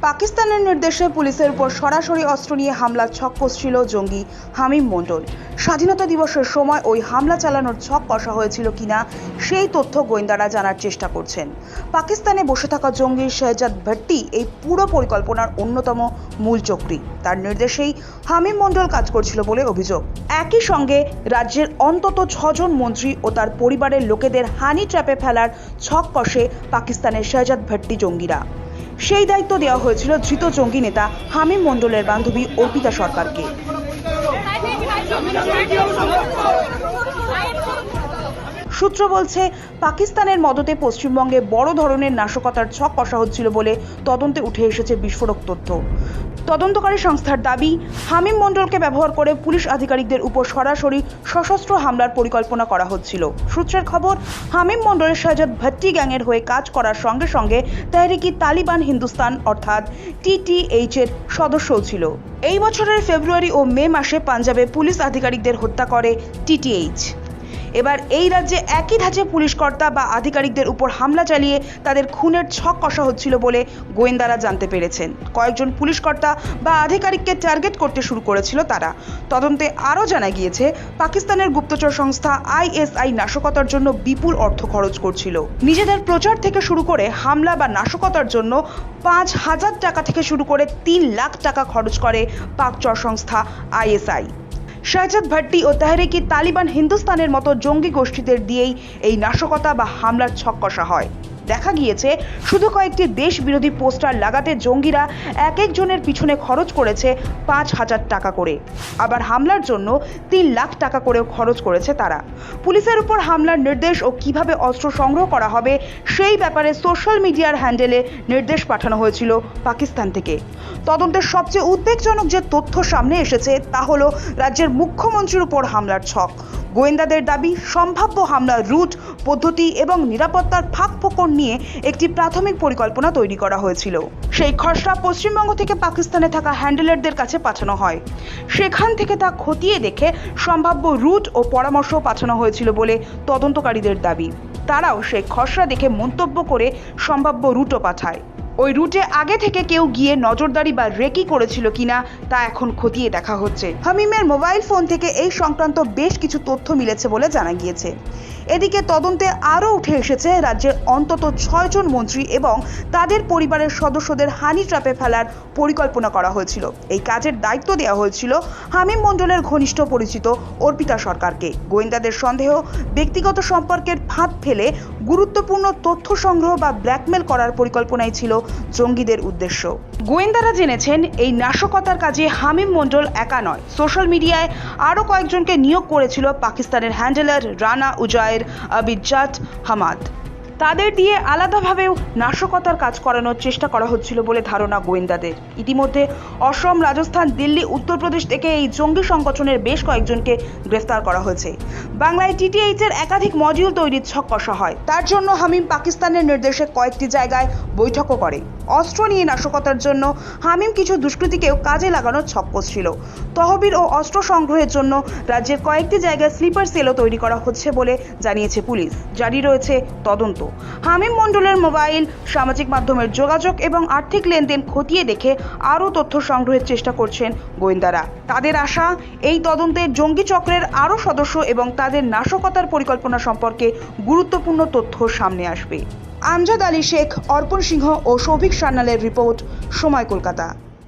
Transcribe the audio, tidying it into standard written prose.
পাকিস্তানের নির্দেশে পুলিশের উপর সরাসরি অস্ত্র নিয়ে হামলার ছক কষছিল জঙ্গি হামিম মণ্ডল। স্বাধীনতা দিবসের সময় ওই হামলা চালানোর ছক কষা হয়েছিল কিনা সেই তথ্য গোয়েন্দারা জানার চেষ্টা করছেন। পাকিস্তানে বসে থাকা জঙ্গি শেহজাদ ভট্টি এই পুরো পরিকল্পনার অন্যতম মূল চক্রী। তার নির্দেশেই হামিম মণ্ডল কাজ করছিল বলে অভিযোগ। একই সঙ্গে রাজ্যের অন্তত 6 জন মন্ত্রী ও তার পরিবারের লোকেদের হানি ট্র্যাপে ফেলার ছক কষে পাকিস্তানের শেহজাদ ভট্টি জঙ্গিরা। সেই দায়িত্ব দেওয়া হয়েছিল ধৃত জঙ্গি নেতা হামিম মণ্ডলের বান্ধবী অর্পিতা সরকারকে। সূত্র বলছে, পাকিস্তানের মদতে পশ্চিমবঙ্গে বড় ধরনের নাশকতার ছক কষা হচ্ছিল বলে তদন্তে উঠে এসেছে বিস্ফোরক তথ্য। তদন্তকারী সংস্থার দাবি, হামিম মণ্ডলকে ব্যবহার করে পুলিশ আধিকারিকদের উপর সরাসরি সশস্ত্র হামলার পরিকল্পনা করা হচ্ছিল। সূত্রের খবর, হামিম মণ্ডলের শেহজাদ ভট্টি গ্যাংয়ের হয়ে কাজ করার সঙ্গে সঙ্গে তেহরিক-ই-তালিবান হিন্দুস্তান অর্থাৎ TTH এর সদস্যও ছিল। এই বছরের ফেব্রুয়ারি ও মে মাসে পাঞ্জাবে পুলিশ আধিকারিকদের হত্যা করে TTH। এবার এই রাজ্যে একই ধাঁচে পুলিশ কর্তা বা আধিকারিকদের উপর হামলা চালিয়ে তাদের খুনের ছক কষা হচ্ছিল বলে গোয়েন্দারা জানতে পেরেছেন। কয়েকজন পুলিশ কর্তা বা আধিকারিককে টার্গেট করতে শুরু করেছিল তারা। তদন্তে আরও জানা গিয়েছে, পাকিস্তানের গুপ্তচর সংস্থা ISI নাশকতার জন্য বিপুল অর্থ খরচ করছিল। নিজেদের প্রচার থেকে শুরু করে হামলা বা নাশকতার জন্য 5,000 টাকা থেকে শুরু করে 3 লাখ টাকা খরচ করে পাকচর সংস্থা ISI। শেহজাদ ভট্টি ও তেহরিক-ই-তালিবান হিন্দুস্তানের মতো জঙ্গি গোষ্ঠীদের দিয়েই এই নাশকতা বা হামলার ছক কষা হয়। দেখা গিয়েছে, শুধু কয়েকটি দেশ বিরোধী পোস্টার লাগাতে জঙ্গিরা এক একজনের পিছনে খরচ করেছে 5,000 টাকা করে। আবার হামলার জন্য 3 লাখ টাকা করেও খরচ করেছে তারা। পুলিশের উপর হামলার নির্দেশ ও কিভাবে অস্ত্র সংগ্রহ করা হবে সেই ব্যাপারে সোশ্যাল মিডিয়ার হ্যান্ডেলে নির্দেশ পাঠানো হয়েছিল পাকিস্তান থেকে। তদন্তের সবচেয়ে উদ্বেগজনক যে তথ্য সামনে এসেছে তা হলো রাজ্যের মুখ্যমন্ত্রীর উপর হামলার ছক। গোয়েন্দাদের দাবি, সম্ভাব্য হামলার রুট, পদ্ধতি এবং নিরাপত্তার ফাঁকফোকর নিয়ে একটি প্রাথমিক পরিকল্পনা তৈরি করা হয়েছিল। সেই খসড়া পশ্চিমবঙ্গ থেকে পাকিস্তানে থাকা হ্যান্ডেলারদের কাছে পাঠানো হয়। সেখান থেকে তা খতিয়ে দেখে সম্ভাব্য রুট ও পরামর্শ পাঠানো হয়েছিল বলে তদন্তকারীদের দাবি। তারাও সেই খসড়া দেখে মন্তব্য করে সম্ভাব্য রুটও পাঠায়। ওই রুটে আগে থেকে কেউ গিয়ে নজরদারি বা রেকি করেছিল কিনা তা এখন খতিয়ে দেখা হচ্ছে। হামিমের মোবাইল ফোন থেকে এই সংক্রান্ত বেশ কিছু তথ্য মিলেছে বলে জানা গিয়েছে। এদিকে তদন্তে আরও উঠে এসেছে, রাজ্যের অন্তত 6 জন মন্ত্রী এবং তাদের পরিবারের সদস্যদের হানি ট্র্যাপে ফেলার পরিকল্পনা করা হয়েছিল। এই কাজের দায়িত্ব দেওয়া হয়েছিল হামিম মণ্ডলের ঘনিষ্ঠ পরিচিত অর্পিতা সরকারকে। গোয়েন্দাদের সন্দেহ, ব্যক্তিগত সম্পর্কের ফাঁদ ফেলে গুরুত্বপূর্ণ তথ্য সংগ্রহ বা ব্ল্যাকমেল করার পরিকল্পনাই ছিল জঙ্গিদের উদ্দেশ্য। গোয়েন্দারা জেনেছেন, এই নাশকতার কাজে হামিম মণ্ডল একা নয়, সোশ্যাল মিডিয়ায় আরও কয়েকজনকে নিয়োগ করেছিল পাকিস্তানের হ্যান্ডেলার রানা উজায়ের আবিজাত হামাদ। তাদের দিয়ে আলাদাভাবেও নাশকতার কাজ করানোর চেষ্টা করা হচ্ছিল বলে ধারণা গোয়েন্দাদের। ইতিমধ্যে অসম, রাজস্থান, দিল্লি, উত্তরপ্রদেশ থেকে এই জঙ্গি সংগঠনের বেশ কয়েকজনকে গ্রেফতার করা হয়েছে। বাংলায় TTH এর একাধিক মডিউল তৈরির ছক কষা হয়। তার জন্য হামিম পাকিস্তানের নির্দেশে কয়েকটি জায়গায় বৈঠকও করে। অস্ত্র নিয়ে নাশকতার জন্য হামিম কিছু দুষ্কৃতীকেও কাজে লাগানোর ছক কষছিল। তহবিল ও অস্ত্র সংগ্রহের জন্য রাজ্যের কয়েকটি জায়গায় স্লিপার সেলও তৈরি করা হচ্ছে বলে জানিয়েছে পুলিশ। জারি রয়েছে তদন্ত। হামিম মণ্ডলের মোবাইল, সামাজিক মাধ্যমের যোগাযোগ এবং আর্থিক লেনদেন খতিয়ে দেখে আরও তথ্য সংগ্রহের চেষ্টা করছেন গোয়েন্দারা। তাদের আশা, এই তদন্তে জঙ্গি চক্রের আরও সদস্য এবং তাদের নাশকতার পরিকল্পনা সম্পর্কে গুরুত্বপূর্ণ তথ্য সামনে আসবে। আমজাদ আলী শেখ, অর্পণ সিংহ ও সৌভিক সান্যালের রিপোর্ট, সময়, কলকাতা।